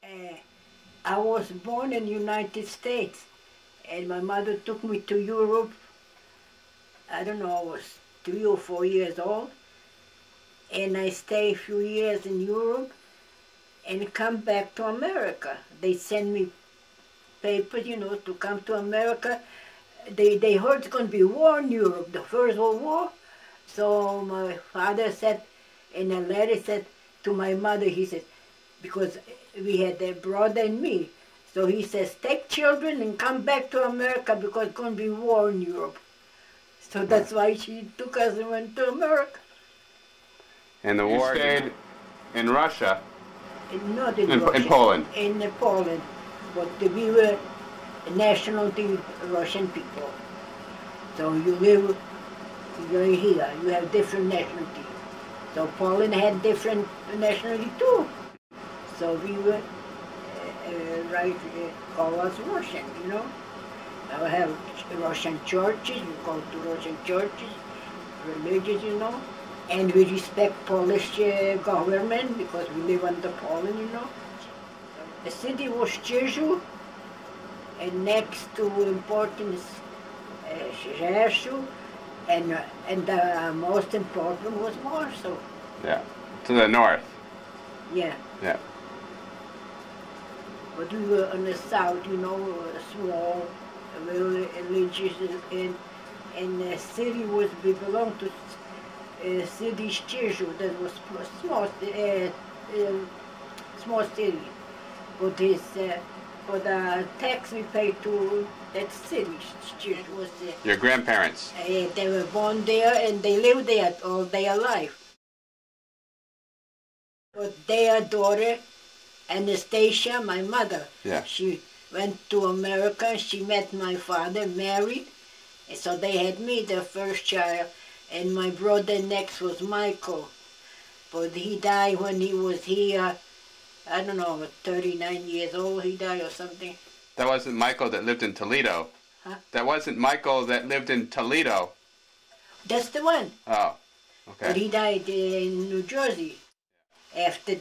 Uh, I was born in the United States, and my mother took me to Europe. I don't know, I was 3 or 4 years old, and I stayed a few years in Europe and come back to America. They sent me papers, to come to America. They heard it's going to be war in Europe, the First World War. So my father said, in a letter, said to my mother, he said, because we had a brother and me. So he says, take children and come back to America because it's going to be war in Europe. So that's why she took us and went to America. And the war stayed in Russia? Not in Russia. In Poland? In Poland. But we were nationality Russian people. So you're here, you have different nationality. So Poland had different nationality too. So we were call us Russian, I have Russian churches, we go to Russian churches, religious, and we respect Polish government because we live under Poland, The city was Jeju, and next to important is Rzeszów, and the most important was Warsaw. Yeah, to the north. Yeah. Yeah. But we were on the south, small, very religious, and the city belonged to city Jeju, that was small city. But for the tax we paid to that city, Jeju was Your grandparents? They were born there and they lived there all their life. But their daughter, Anastasia, my mother, she went to America, she met my father, married, and so they had me, their first child, and my brother next was Michael. But he died when he was here, I don't know, 39 years old he died or something. That wasn't Michael that lived in Toledo. Huh? That wasn't Michael that lived in Toledo. That's the one. Oh, okay. But he died in New Jersey after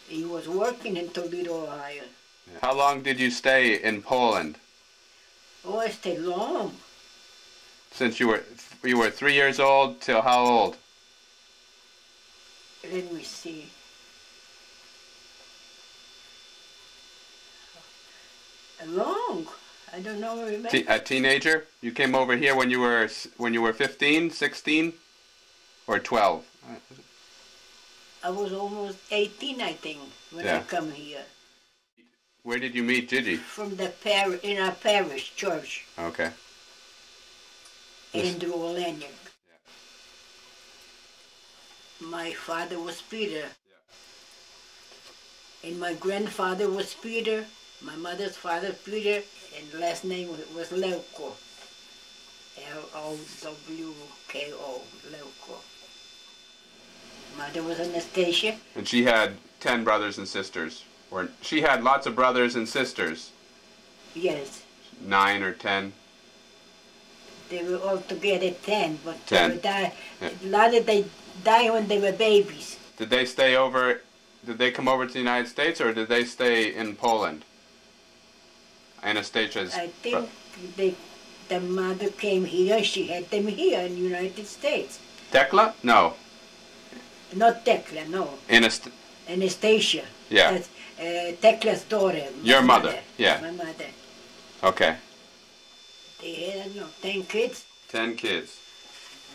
he was working in Toledo, Ohio. How long did you stay in Poland? Oh, I stayed long. Since you were 3 years old till how old? Let me see. Long. I don't know. Remember. A teenager? You came over here when you were 15, 16, or 12? I was almost 18, I think, when I come here. Where did you meet Gigi? From in our parish church. Okay. Andrew Olenek. My father was Peter. And my grandfather was Peter. My mother's father, Peter, and the last name was Lewko. L-O-W-K-O, Lewko. Mother was Anastasia. And she had 10 brothers and sisters. Or she had lots of brothers and sisters. Yes. 9 or 10. They were all together 10, but 10. A lot of they died when they were babies. Did they stay over? Did they come over to the United States, or did they stay in Poland? Anastasia's. I think the mother came here. She had them here in the United States. Tekla? No. Not Tekla, no. Anastasia. Yeah. That's Tekla's daughter. Your mother. Yeah. My mother. Okay. They had, 10 kids. 10 kids.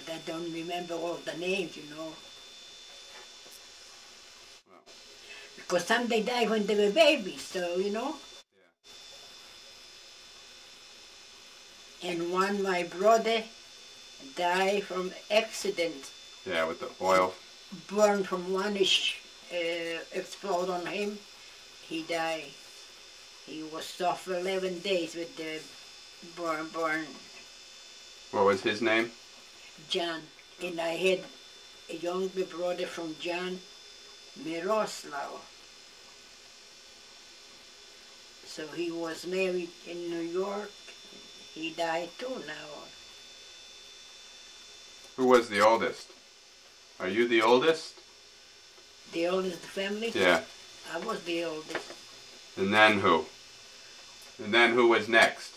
But I don't remember all the names, Well. Because some they died when they were babies, so, Yeah. And one, my brother, died from accident. Yeah, with the oil. Burned from one explode on him. He died. He was soft for 11 days with the burn. What was his name? John. And I had a younger brother from John, Miroslav. So he was married in New York. He died too now. Who was the oldest? Are you the oldest? The oldest family? Yeah. I was the oldest. And then who? And then who was next?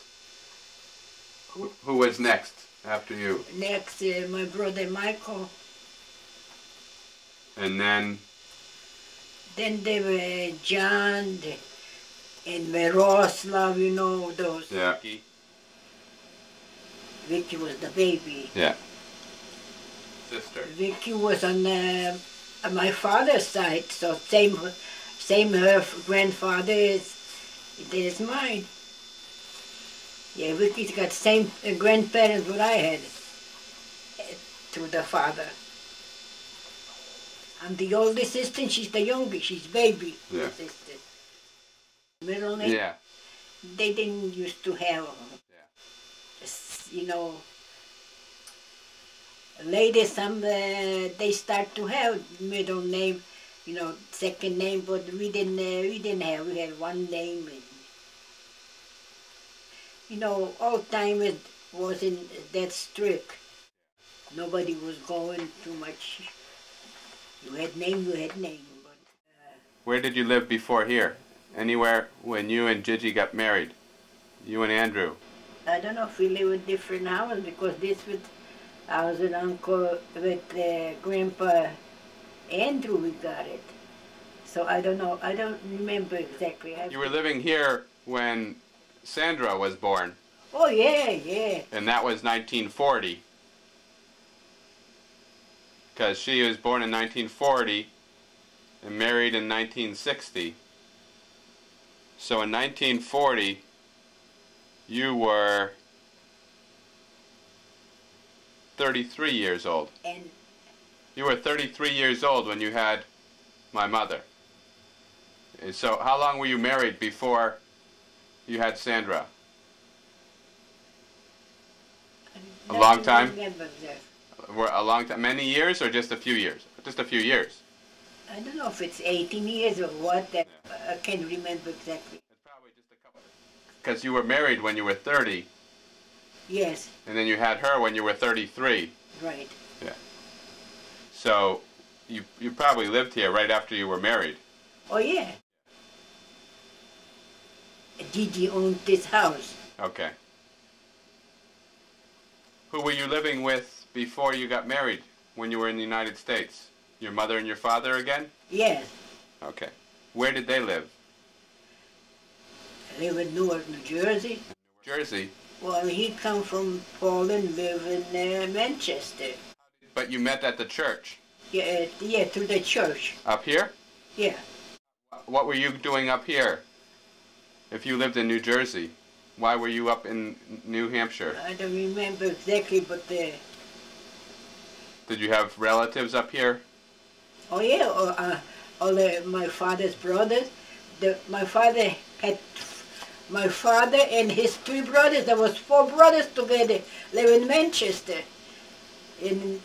Who was next after you? Next, my brother Michael. And then? Then there were John and Miroslav, you know those. Yeah. Vicky was the baby. Yeah. Sister. Vicky was on my father's side, so same her grandfather is mine. Yeah, Vicky's got same grandparents what I had through the father. I'm the oldest sister and she's the youngest, she's baby sister. Middle name? Yeah. They didn't used to have, you know, later some they start to have middle name, you know, second name, but we didn't have, we had one name. And, you know, old time it wasn't that strict. Nobody was going too much. You had name. But, where did you live before here? Anywhere when you and Gigi got married? You and Andrew? I don't know if we live in different houses because I was an uncle with Grandpa Andrew we got it. So I don't know. I don't remember exactly. You were living here when Sandra was born. Oh, yeah. And that was 1940. Because she was born in 1940 and married in 1960. So in 1940, you were 33 years old. And you were 33 years old when you had my mother. And so how long were you married before you had Sandra? A long time? A long time? Many years or just a few years? Just a few years. I don't know if it's 18 years or what. I can't remember exactly. It's probably just a couple. Because you were married when you were 30. Yes. And then you had her when you were 33. Right. Yeah. So you probably lived here right after you were married. Oh, yeah. Gigi owned this house. Okay. Who were you living with before you got married when you were in the United States? Your mother and your father again? Yes. Okay. Where did they live? I live in Newark, New Jersey. Jersey? Well, he come from Poland, live in Manchester. But you met at the church? Yeah, through the church. Up here? Yeah. What were you doing up here? If you lived in New Jersey, why were you up in New Hampshire? I don't remember exactly, but Did you have relatives up here? Oh yeah, all my father's brothers. My father and his 3 brothers. There was 4 brothers together, live in Manchester, and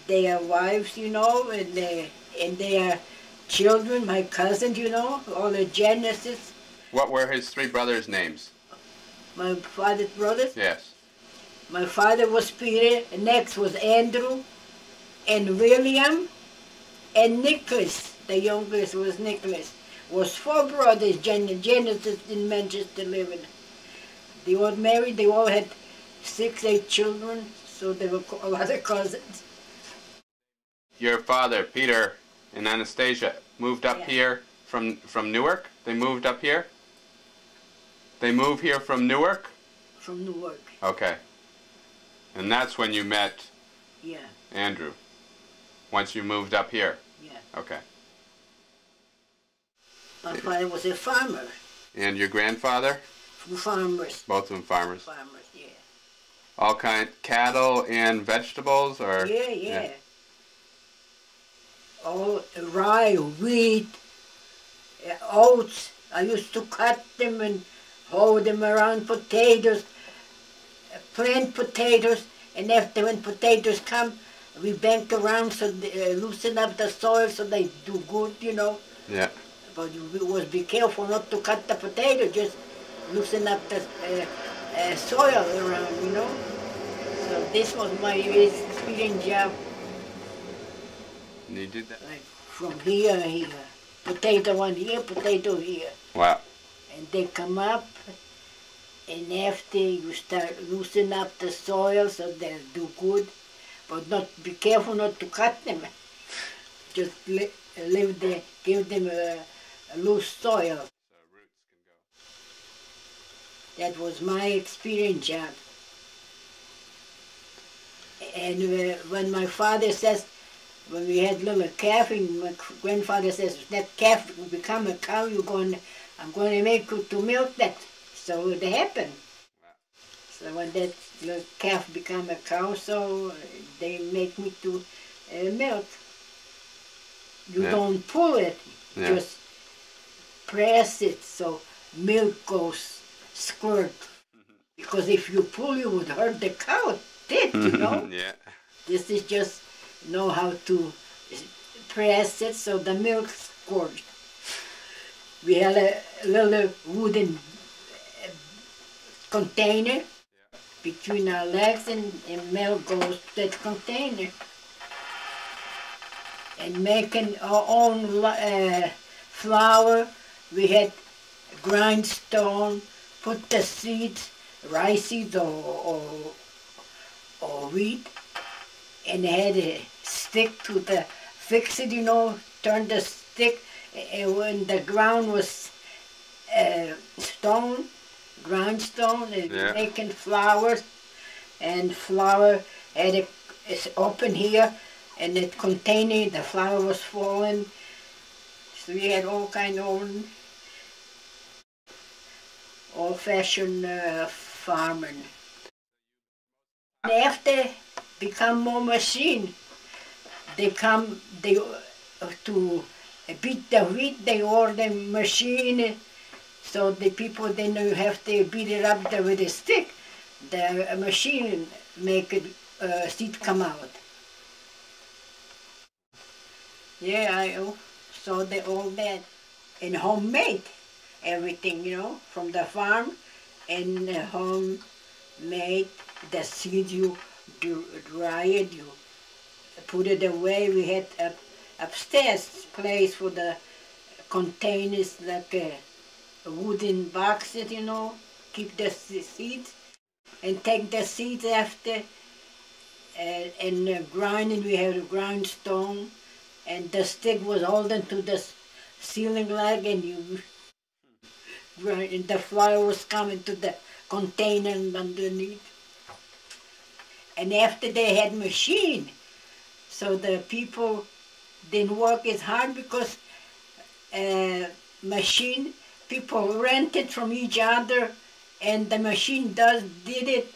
their wives, you know, and their children, my cousins, you know, all the Genesis. What were his 3 brothers' names? My father's brothers? Yes. My father was Peter, and next was Andrew, and William, and Nicholas. The youngest was Nicholas. Was 4 brothers, Genesis in Manchester living. They all married, they all had 6, 8 children, so they were a lot of cousins. Your father, Peter, and Anastasia moved up here from Newark? They moved up here? They moved here from Newark? From Newark. Okay. And that's when you met Andrew? Once you moved up here? Yeah. Okay. My father was a farmer. And your grandfather? Farmers. Both of them farmers? Farmers, yeah. All kind, cattle and vegetables, or? Yeah. All rye, wheat, oats. I used to cut them and hold them around potatoes, plant potatoes, and after when potatoes come, we bank around so they loosen up the soil so they do good, you know. Yeah. But you always be careful not to cut the potato, just loosen up the soil around, you know. So this was my experience job. And you did that? Like from here, here. Potato one here, potato here. Wow. And they come up, and after you start loosen up the soil so they'll do good. But not be careful not to cut them. Just give them a loose soil. That was my experience, John. And when my father says, when we had little calf, and my grandfather says, that calf will become a cow, I'm going to make you to milk that. So it happened. So when that little calf become a cow, so they make me to milk. You don't pull it, just press it so milk goes squirt. Because if you pull, you would hurt the cow. You know? Yeah. This is just know how to press it so the milk squirts. We had a little wooden container between our legs, and milk goes to that container. And making our own flour, we had grindstone, put the seeds, rice seeds or wheat, and had a stick to fix it, turn the stick, and when the ground was grindstone, and making flour, and flour had it's open here, and it container, the flour was falling, so we had all kind of old-fashioned farming. And after become more machine, to beat the wheat, they order machine, so the people then have to beat it up there with a stick. The machine make it seed come out. Yeah, I saw all that, and homemade everything, from the farm, and homemade. The seeds, you dry it, you put it away. We had upstairs place for the containers, like a wooden boxes, keep the seeds, and take the seeds after, and grind it. We had a grindstone, and the stick was holding to the ceiling leg, and you grind, and the flour was coming to the container underneath. And after they had machine, so the people didn't work as hard because machine, people rented from each other, and the machine did it,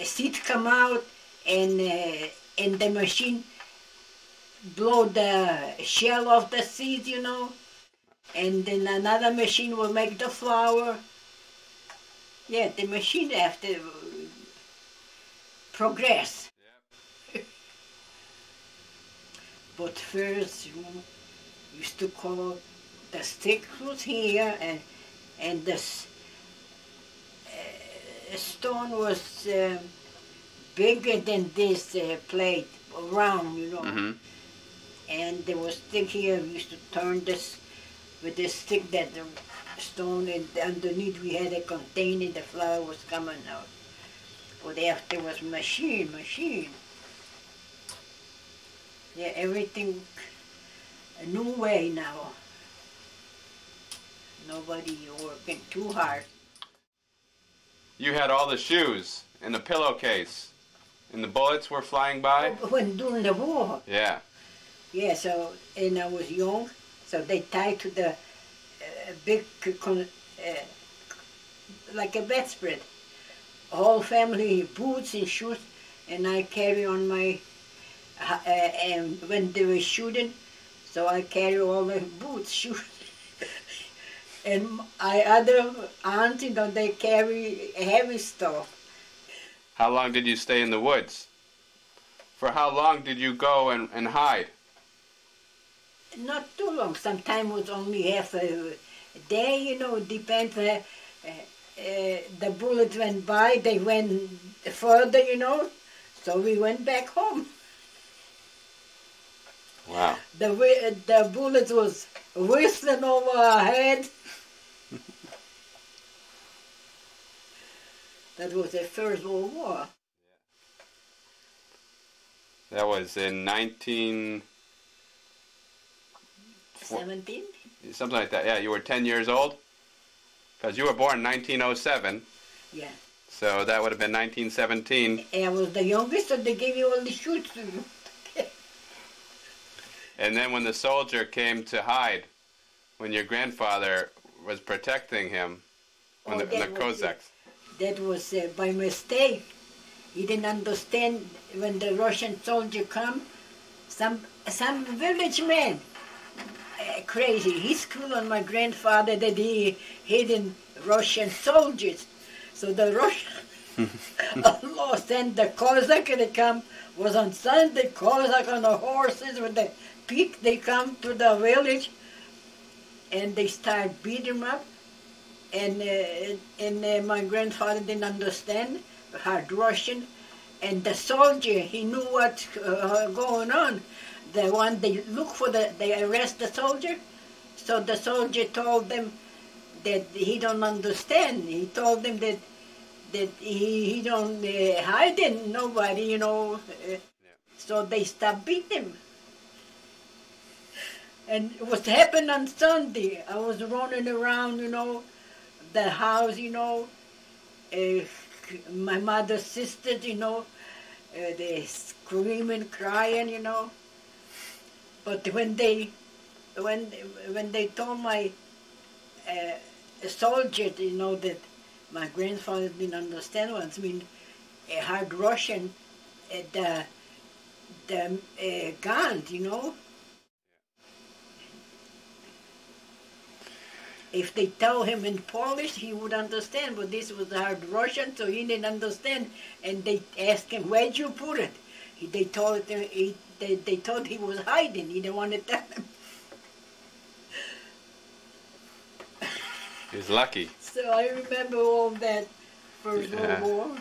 seeds come out, and the machine blow the shell off the seeds, and then another machine will make the flour. Yeah, the machine after progress. Yep. But first, used to call the stick was here, and the stone was bigger than this plate, round, Mm-hmm. And there was stick here. We used to turn this with this stick, that the stone, and underneath we had a container. The flour was coming out. But after was machine. Yeah, everything a new way now. Nobody working too hard. You had all the shoes and the pillowcase, and the bullets were flying by? When during the war. Yeah. Yeah, so, and I was young, so they tied to the big, like a bedspread. Whole family boots and shoes, and I carry on my, and when they were shooting, so I carry all the boots, shoes. And my other aunts, they carry heavy stuff. How long did you stay in the woods? For how long did you go and hide? Not too long. Sometimes it was only half a day, depends. The bullets went by, they went further, so we went back home. Wow. The bullet was whistling over our head. That was the First World War. That was in 19... 17? Something like that. Yeah, you were 10 years old? Because you were born in 1907. Yeah. So that would have been 1917. I was the youngest, so they gave you all the shoots. And then when the soldier came to hide, when your grandfather was protecting him, when the Cossacks. That was by mistake. He didn't understand when the Russian soldier come. Some village man, crazy. He screwed on my grandfather that he hidden Russian soldiers. So the Russian Allah sent the Cossack to come. Was on Sunday, Cossack on the horses with the pick. They come to the village and they start beating him up. And my grandfather didn't understand hard Russian, and the soldier, he knew what's going on. The one they look for, they arrest the soldier. So the soldier told them that he don't understand. He told them that he don't hide in nobody, you know. So they stopped beating him. And it was happened on Sunday. I was running around, you know, the house, you know, my mother's sisters, you know, they screaming, crying, you know. But when they told my soldiers, you know, that my grandfather didn't understand what I mean, hard Russian, the guns, you know. If they tell him in Polish, he would understand, but this was hard Russian, so he didn't understand. And they asked him, "Where'd you put it?" They told he was hiding. He didn't want to tell them. He's lucky. So I remember all that First World War.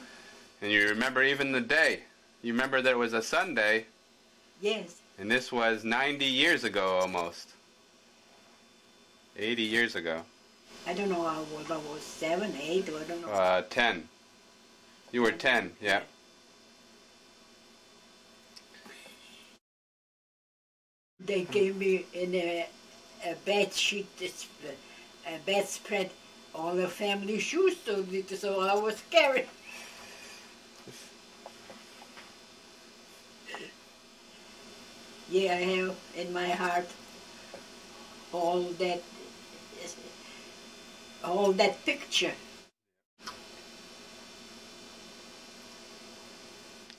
And you remember even the day. You remember that it was a Sunday. Yes. And this was 90 years ago almost. 80 years ago. I don't know how old I was, 7, 8, or I don't know. 10. You were 10, yeah. They gave me in a bed sheet, a bedspread, all the family shoes, so I was scared. Yeah, I have in my heart all that picture.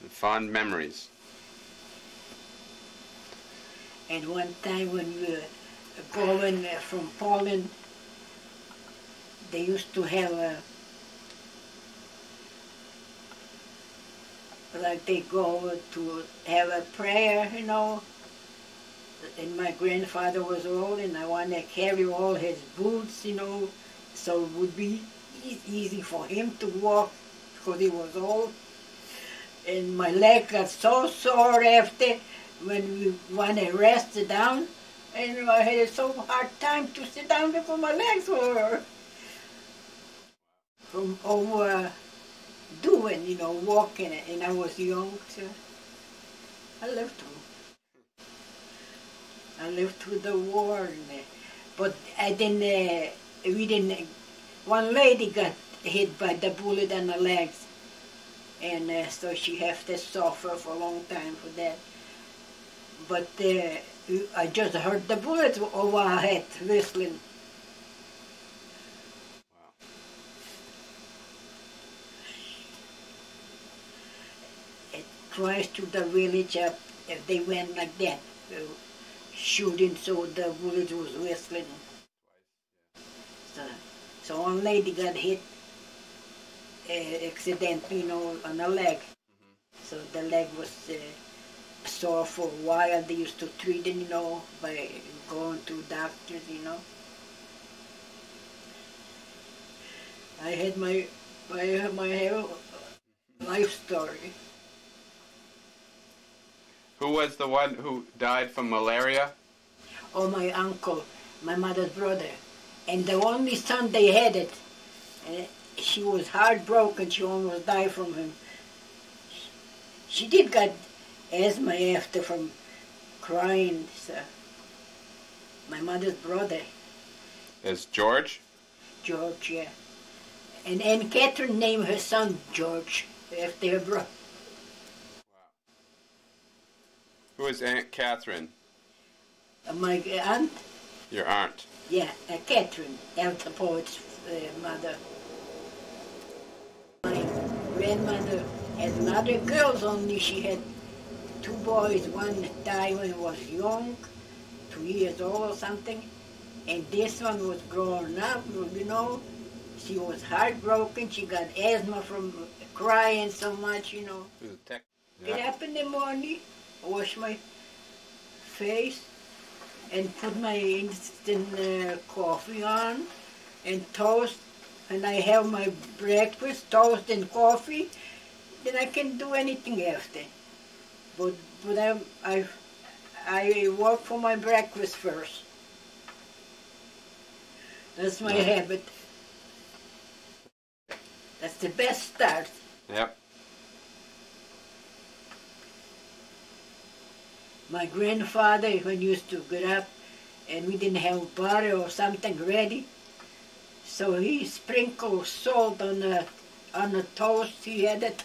Fond memories. And one time when we were going from Poland, they used to have like they go to have a prayer, you know. And my grandfather was old, and I wanted to carry all his boots, you know, so it would be easy for him to walk because he was old. And my leg got so sore after when we want to rest down, and I had a so hard time to sit down because my legs were from overdoing, you know, walking, and I was young, so I lived through the war, but one lady got hit by the bullet on the legs, and so she had to suffer for a long time for that. But I just heard the bullets over her head whistling. Wow. It twice to the village up, if they went like that, shooting, so the bullet was whistling. So one lady got hit accidentally, you know, on the leg. So the leg was sore for a while. They used to treat it, you know, by going to doctors, you know. I had my life story. Who was the one who died from malaria? Oh, my uncle, my mother's brother. And the only son they had it. She was heartbroken. She almost died from him. She did get asthma after from crying. So. My mother's brother. Is George? George, yeah. And Aunt Catherine named her son George after her brother. Wow. Who is Aunt Catherine? My aunt? Your aunt. Yeah, Catherine, Elsa Poet's mother. My grandmother had another girls, only she had 2 boys. One died when he was young, 2 years old or something. And this one was growing up, you know. She was heartbroken. She got asthma from crying so much, you know. Yeah. Get up in the morning, wash my face, and put my instant coffee on, and toast. And I have my breakfast, toast and coffee. Then I can do anything after. But I work for my breakfast first. That's my habit. That's the best start. Yep. My grandfather, when used to get up and we didn't have butter or something ready, so he sprinkled salt on the toast. He had that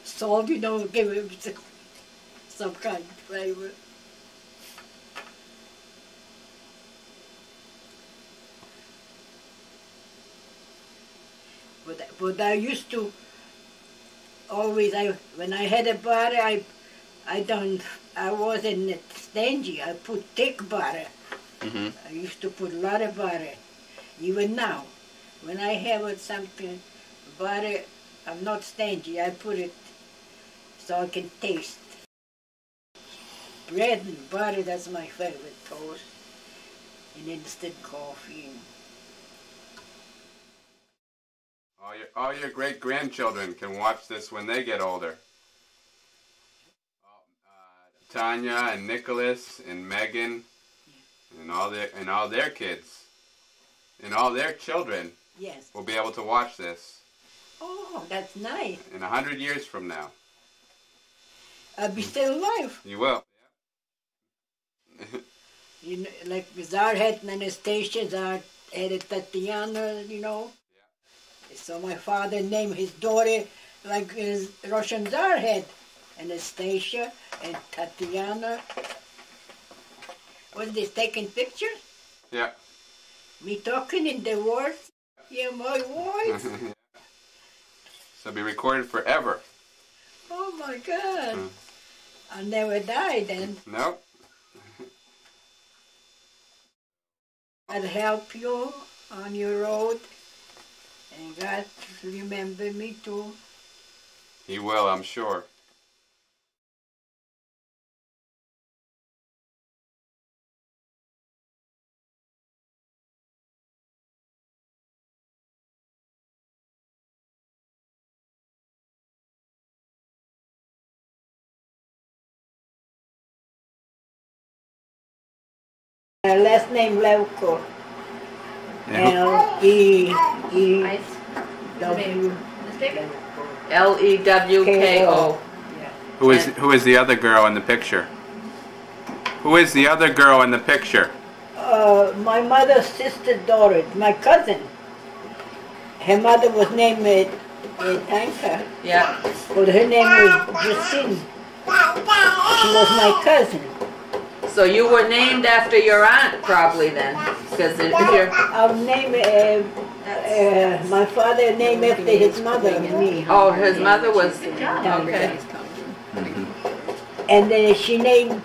salt, you know, give him some kind of flavor. But I used to always, when I had a butter, I wasn't stingy. I put thick butter. Mm-hmm. I used to put a lot of butter. Even now, when I have something, butter, I'm not stingy. I put it so I can taste. Bread and butter, that's my favorite toast. And instant coffee. All your great-grandchildren can watch this when they get older. Tanya and Nicholas and Megan and all their kids and all their children will be able to watch this. Oh, that's nice. In 100 years from now. I'll be still alive. You will. You know, like Czar had Anastasia, Czar had Tatiana, you know. Yeah. So my father named his daughter like his Russian Tsar had. Anastasia and Tatiana. Was this taking pictures? Yeah. Me talking in the words? Yeah, my voice. So it'll be recorded forever. Oh my God. I'll never die then. Nope. I'll help you on your road. And God remember me too. He will, I'm sure. Last name Lewko. L-E-E-W. Lewko. Who is the other girl in the picture? Who is the other girl in the picture? My mother's sister's daughter, my cousin. Her mother was named Tanka. Yeah. But her name was Justine. She was my cousin. So you were named after your aunt, probably then, because if you're. I'll name my father named after his mother and me. Oh, his mother was. Tanka. Okay. And then she named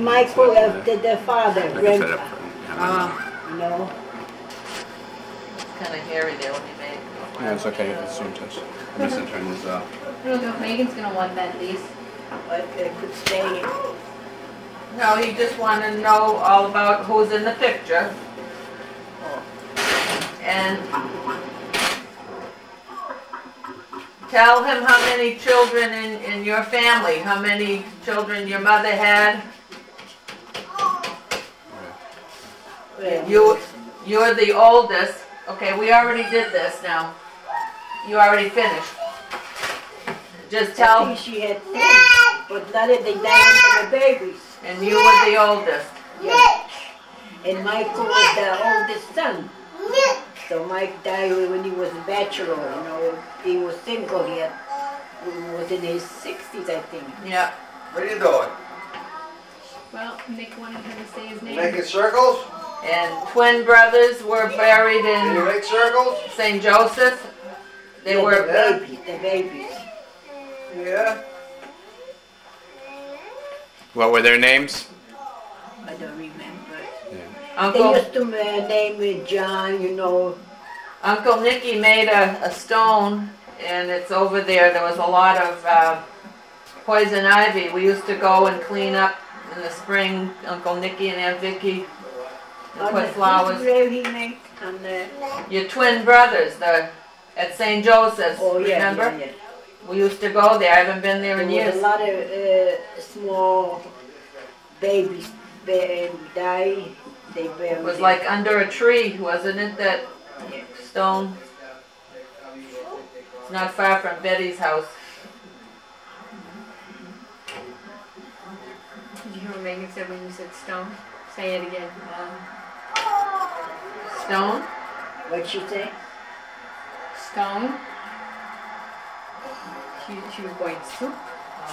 Michael after the father, grandpa. You know. It's kind of hairy there when you made. Yeah, it's okay. It's soon touch. I'm just gonna turn this off. Megan's gonna want that lease. But they could stay. No, he just wanted to know all about who's in the picture. And Tell him how many children in your family, how many children your mother had. You're the oldest. Okay, we already did this now. You already finished. Just I tell. think she had 10, but none of they died when they were babies. And you were the oldest. Yeah. And Michael was the oldest son. So Mike died when he was a bachelor, you know. He was single yet. He was in his 60s, I think. Yeah. What are you doing? Well, Nick wanted him to say his name. Making circles? And twin brothers were buried Can you in make circles? St. Joseph. They Yeah, were. the babies. Yeah. What were their names? I don't remember. They Uncle used to name me John, you know. Uncle Nicky made a stone, and it's over there. There was a lot of poison ivy. We used to go and clean up in the spring. Uncle Nicky and Aunt Vicky and On put the flowers. grave he made on the. Your twin brothers, at St. Joseph's. Oh yeah, remember? yeah. We used to go there. I haven't been there in There was years. a lot of small babies die. They buried. It was like under a tree, wasn't it? That stone. It's not far from Betty's house. Did you hear what Megan said when you said stone? Say it again. Stone? What'd she say? Stone? She was going soup.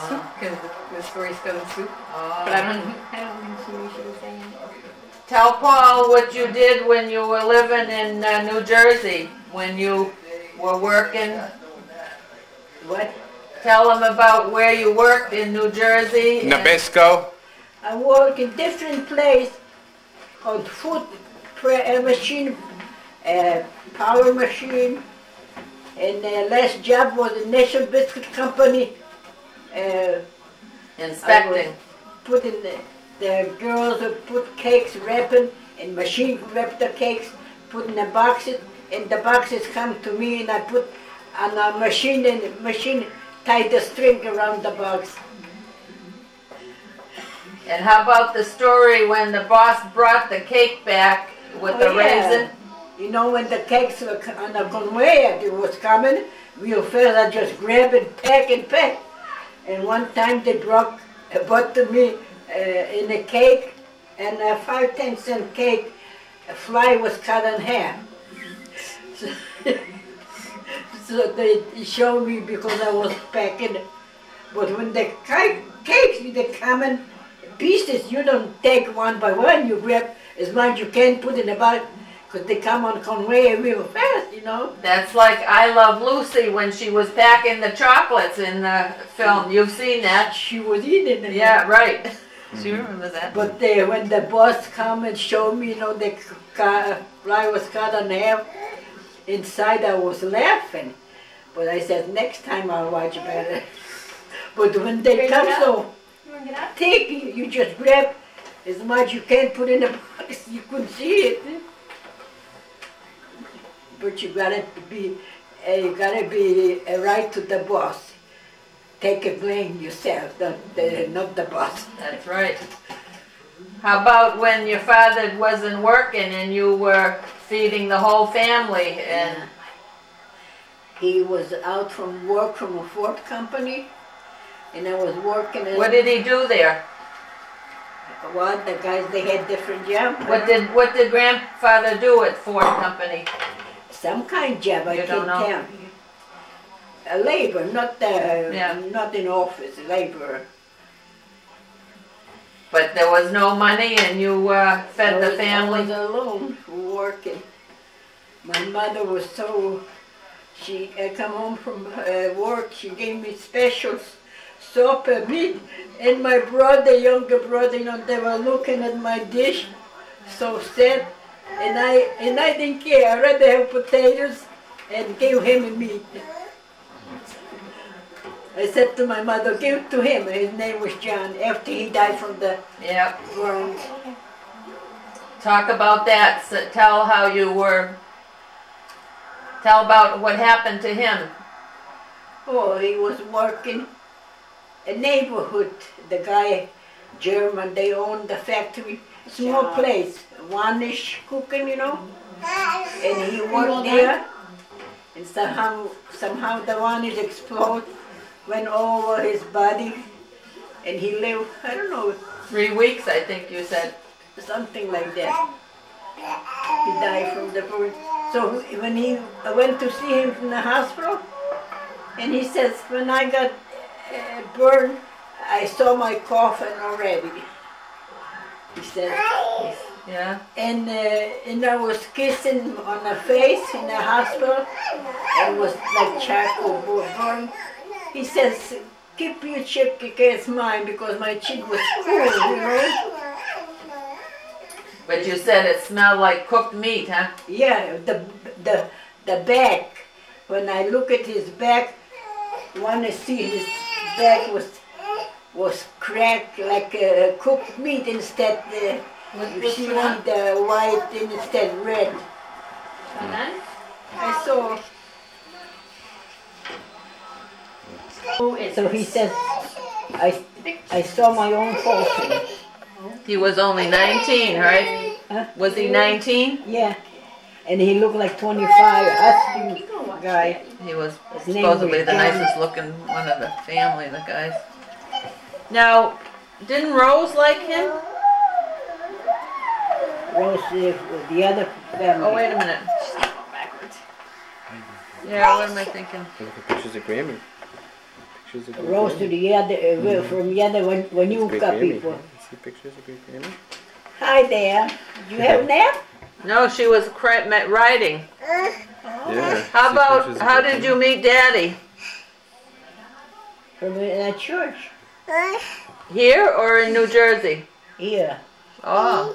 Soup, because the story's still in soup. But I don't think she knew she was saying it. Tell Paul what you did when you were living in New Jersey, when you were working. What? Tell him about where you worked in New Jersey. and- Nabisco? I work in different places on food machine, power machine, and the last job was a National Biscuit Company. Inspecting. Putting the girls who put cakes, wrapping, and machine wrap the cakes, put in the boxes, and the boxes come to me, and I put on a machine, and the machine tie the string around the box. And how about the story when the boss brought the cake back with the raisin? You know, when the cakes were on the conveyor, it was coming, real fast, I just grab and pack and pack. And one time they brought to me in a cake, and a 5-10 cent cake, a fly was cut in half. So they showed me because I was packing. But when the cakes, they come in pieces, you don't take one by one, you grab as much you can, put in the bag, because they come on conveyor real fast, you know. That's like I Love Lucy when she was packing the chocolates in the film. You've seen that? She was eating it. Yeah, right. She remembers that. But when the boss come and showed me, you know, the fly was cut in half, inside I was laughing. But I said, next time I'll watch better. But when they come so thick, you just grab as much you can, put in the box, you couldn't see it. But you gotta be right to the boss. Take a blame yourself, not the boss. That's right. How about when your father wasn't working and you were feeding the whole family? And he was out from work from a Ford company, and I was working. What did he do there? Well, the guys, they had different jobs. What did grandfather do at Ford Company? Some kind of job, I You don't can't know? tell. A labor, not in office, labor. But there was no money and you fed the I family? was alone working. My mother was she come home from work, she gave me special soap and meat, and my brother, younger brother, you know, they were looking at my dish, so sad, and I didn't care. I rather have potatoes and gave him meat. I said to my mother, give it to him. His name was John, after he died from the burns. Talk about that. So tell how you were. Tell about what happened to him. Oh, he was working a neighborhood. The guy, German, they owned the factory. Small place, one-ish cooking, you know. And he worked there. And somehow the one-ish exploded, went over his body. And he lived, I don't know, 3 weeks, I think you said. something like that. He died from the burn. So when I went to see him from the hospital, and he says, when I got burned, I saw my coffin already. He said, Yeah. and I was kissing on the face in the hospital, and it was like charcoal burn. He says, keep your cheek against mine because my cheek was cool, you know. But you said it smelled like cooked meat, huh? Yeah, the back. When I look at his back, want to see his back was cracked like cooked meat instead. You see the white instead red. I saw. So he says, I saw my own coffin. He was only 19, right? Huh? Was he 19? Yeah, and he looked like 25. Husky guy. He was His name supposedly was the John. nicest looking one of the family, the guys. Now, didn't Rose like him? Rose, the other family. Oh, wait a minute. Yeah, what am I thinking? Look at pictures of Grammy. Pictures of Rose to the other, from the other when you got people. See pictures of Great Grammy? Hi there. Do you have a nap? No, she was writing. Yeah. How see about, pictures of how Great did Grammy? you meet Daddy? From a church. Here or in New Jersey? Here. Oh,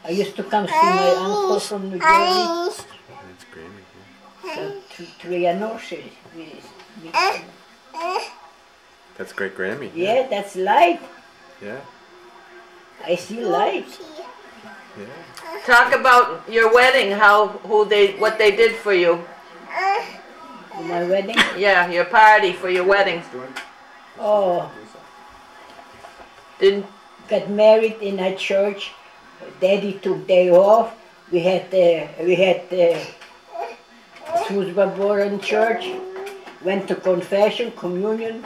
I used to come see my uncle from New Jersey. That's Grammy. Yeah. To Trianosha. That's Great Grammy. Yeah, that's light. Yeah. I see light. Yeah. talk about your wedding, what they did for you. My wedding? Yeah, your party for your wedding. Oh, Didn't, got married in a church. Daddy took day off. We had Susbaboran church. Went to confession, communion,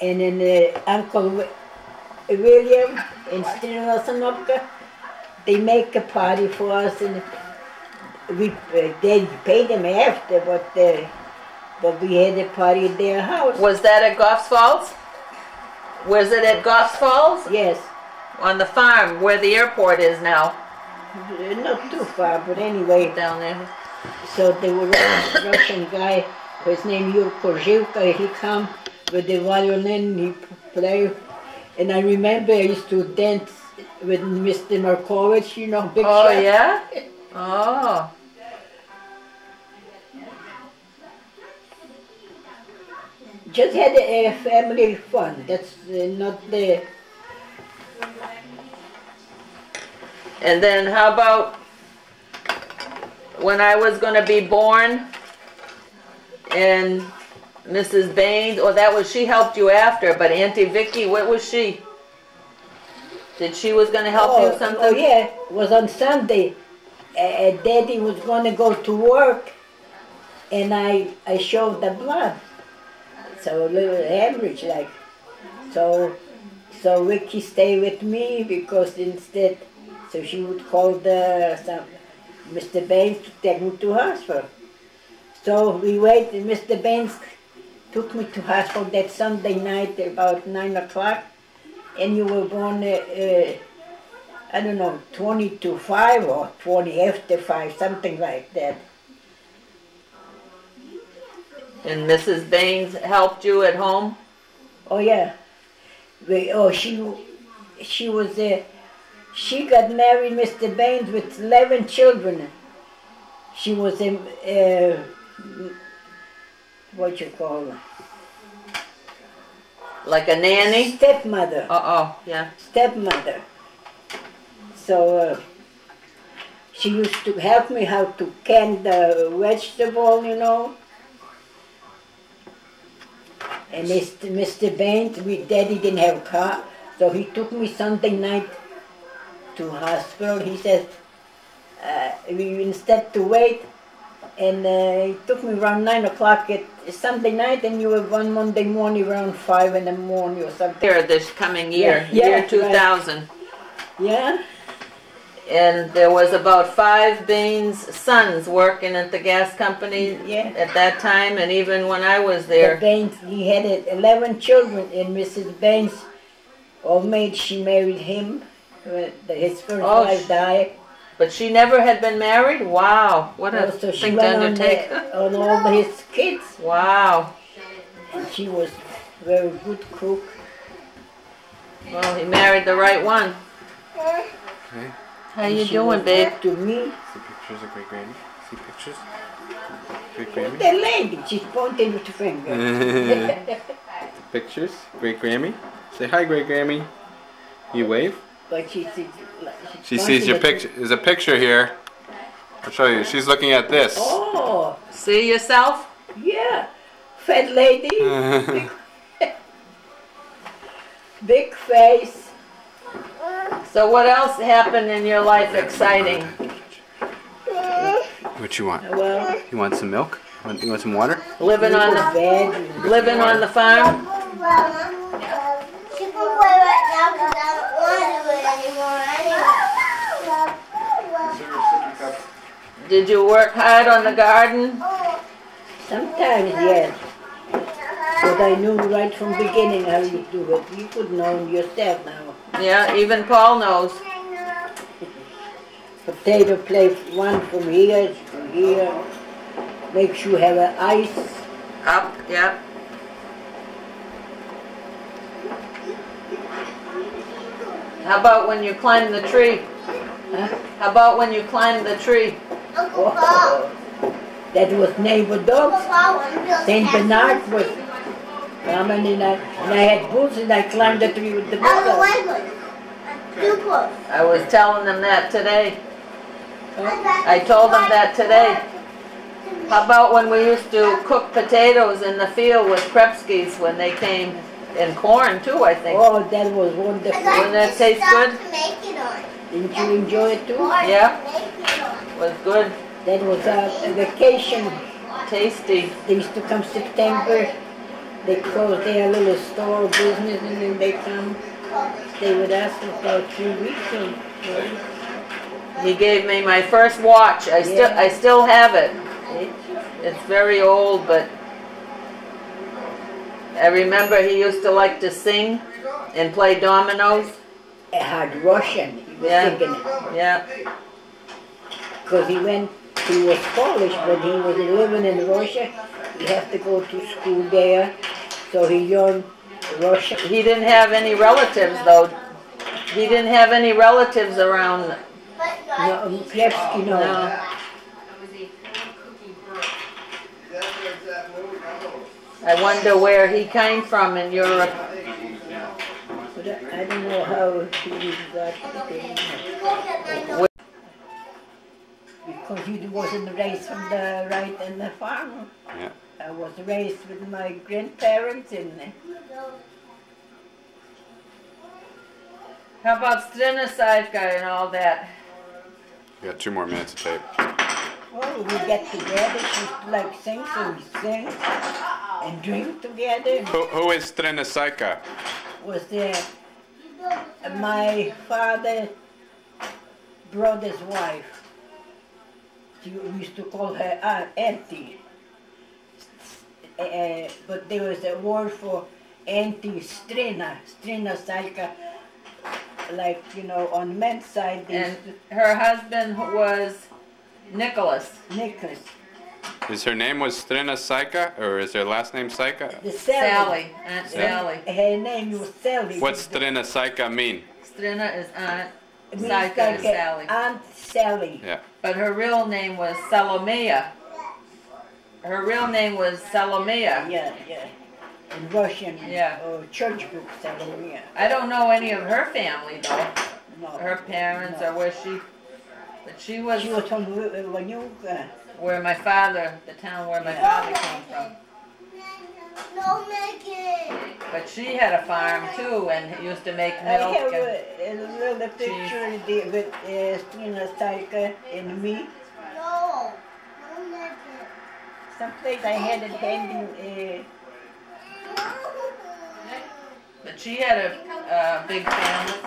and then Uncle William in Strinasanoka, they make a party for us, and they paid them after, but we had a party at their house. was that at Goffs Falls? Was it at Goffs Falls? Yes, On the farm where the airport is now. not too far, but anyway. Down there. So there was a Russian guy, his name Yurko Zhivka, he come with the violin, he played, and I remember I used to dance with Mr. Markovich, you know, big Oh, shot. yeah? Oh. Just had a family fun, that's not the... And then how about when I was going to be born and Mrs. Baines, she helped you after, but Auntie Vicky, what was she? Did she was going to help you something? Oh yeah, it was on Sunday. Daddy was going to go to work, and I showed the blood. So a little hemorrhage like. So Vicky stayed with me because instead, so she would call Mr. Baines to take me to hospital. So we waited, Mr. Baines took me to hospital that Sunday night about 9 o'clock, and you were born, I don't know, 20 to 5 or 20 after 5, something like that. And Mrs. Baines helped you at home? Oh yeah. She got married, Mr. Baines, with 11 children. She was what you call her? Like a nanny? Stepmother. Oh, yeah. Stepmother. So she used to help me how to can the vegetable, you know. And Mr. Baines, Daddy didn't have a car, so he took me Sunday night to hospital. He said, we instead to wait, and he took me around 9 o'clock at Sunday night, and you were one Monday morning around 5 in the morning or something. Here this coming year, Yeah, year 2000. Right. Yeah. And there was about 5 Baines sons working at the gas company at that time, and even when I was there. The Baines, he had 11 children, and Mrs. Baines, old maid, she married him. His first wife died. But she never had been married? Wow, what a So she thing to went undertake. on all his kids. Wow. And she was a very good cook. Well, he married the right one. Okay. How you doing, babe? To me. See pictures of Great Granny? See pictures? Great Who's Granny? that lady? She's pointing with the finger. Pictures? Great Grammy? Say hi, Great Grammy. You wave? But She sees your picture. There's a picture here. I'll show you. She's looking at this. Oh, See yourself? yeah. Fat lady. Big face. So what else happened in your life exciting? What you want? Well, You want some milk? You want some water? Living on the farm? She can play right now because I don't want to do it anymore anyway. Did you work hard on the garden? sometimes, yes. But I knew right from the beginning how you do it. You could know yourself now. Yeah, even Paul knows. Potato plate, one from here to here. Make sure you have an ice. Up, yeah. How about when you climb the tree? Huh? How about when you climb the tree? Uncle Paul. That was neighbor dogs. Uncle Paul wants to St. Bernard was coming and I had boots and I climbed the tree with the Uncle bulldogs. Michael. Too close. I was telling them that today. I told them that today. How about when we used to cook potatoes in the field with Krebskis when they came, and corn too, I think. Oh, that was wonderful. Wouldn't that taste good? To make it on. Didn't you enjoy it too? Yeah. Make it on. Was good, That was a vacation. tasty. They used to come September. They closed their little store business and then they come stay with us for about 3 weeks. And, He gave me my first watch. I still have it. It's very old, but I remember he used to like to sing and play dominoes. it had Russian. He was singing it. Yeah. Because he was Polish, but he was living in Russia. He had to go to school there, so he learned Russian. He didn't have any relatives, though. He didn't have any relatives around. No, Krevsky, no. No. I wonder where he came from in Europe. But I don't know how he got the because he wasn't raised from the right and the farm. Yeah. I was raised with my grandparents and How about Strinasivka and all that? We got 2 more minutes of tape. well, we get together. She used to like sing, so we sing and drink together. Who is Strenasajka? Was there my father's brother's wife. We used to call her auntie. But there was a word for auntie, Strenasajka, like, you know, on men's side. And her husband was Nicholas. Nicholas. Is her name was Strenasajka, or is her last name Sajka? The Sally. Aunt Sally. Her name was Sally. What's Strenasajka mean? Strina is Aunt. It means Sajka like is Sally. Aunt Sally. Yeah. But her real name was Salomea. Her real name was Salomea. Yeah, yeah. In Russian, Yeah. or church book, Salomea. I don't know any of her family though. No. Her parents or where she, but she was She was from Vanyuka. where my father, the town where my father came from. No, make it. But she had a farm too, and used to make I milk. have And a little picture with Taika and me. No. No, make it. Someplace I had it hanging. but she had a big family,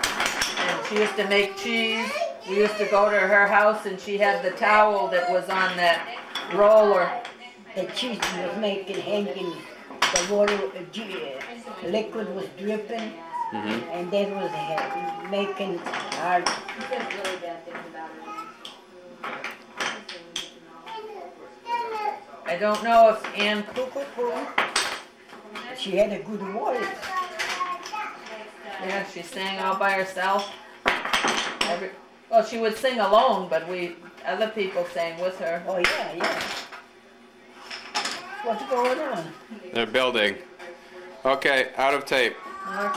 and she used to make cheese. We used to go to her house, and she had the towel that was on that roller. The cheese was making hanging. The water, liquid was dripping, and then was making hard. I don't know if Ann Cuckoo, She had a good voice. yeah, she sang all by herself. Well, she would sing alone, but other people sang with her. Oh yeah. What's going on? They're building. Okay, out of tape. Okay.